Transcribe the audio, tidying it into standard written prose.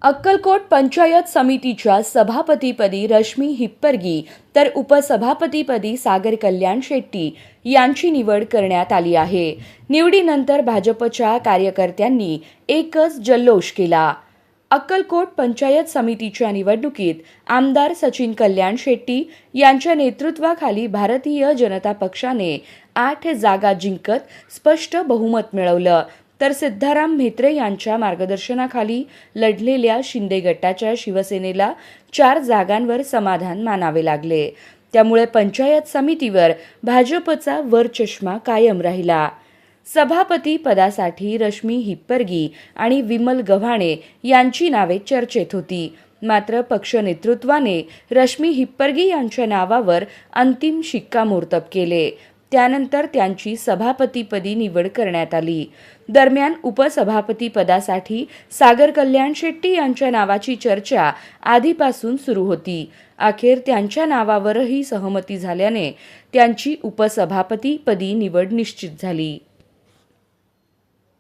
अक्कलकोट पंचायत समितीच्या सभापतीपदी रश्मी हिप्परगी तर उपसभापतीपदी सागर कल्याण शेट्टी यांची निवड करण्यात आली आहे. निवडीनंतर भाजपच्या कार्यकर्त्यांनी एकच जल्लोष केला. अक्कलकोट पंचायत समितीच्या निवडणुकीत आमदार सचिन कल्याण शेट्टी यांच्या नेतृत्वाखाली भारतीय जनता पक्षाने 8 जागा जिंकत स्पष्ट बहुमत मिळवलं, तर सिद्धाराम म्हेत्रे यांच्या मार्गदर्शनाखाली लढलेल्या शिंदे गटाच्या शिवसेनेला 4 जागांवर समाधान मानावे लागले. त्यामुळे पंचायत समितीवर भाजपचा वरचष्मा कायम राहिला. सभापती पदासाठी रश्मी हिप्परगी आणि विमल गव्हाणे यांची नावे चर्चेत होती. मात्र पक्ष नेतृत्वाने रश्मी हिप्परगी यांच्या नावावर अंतिम शिक्कामोर्तब केले. त्यानंतर त्यांची सभापतीपदी निवड करण्यात आली. दरम्यान उपसभापती पदासाठी सागर कल्याण शेट्टी यांच्या नावाची चर्चा आधीपासून सुरू होती. अखेर त्यांच्या नावावरही सहमती झाल्याने त्यांची उपसभापतीपदी निवड निश्चित झाली.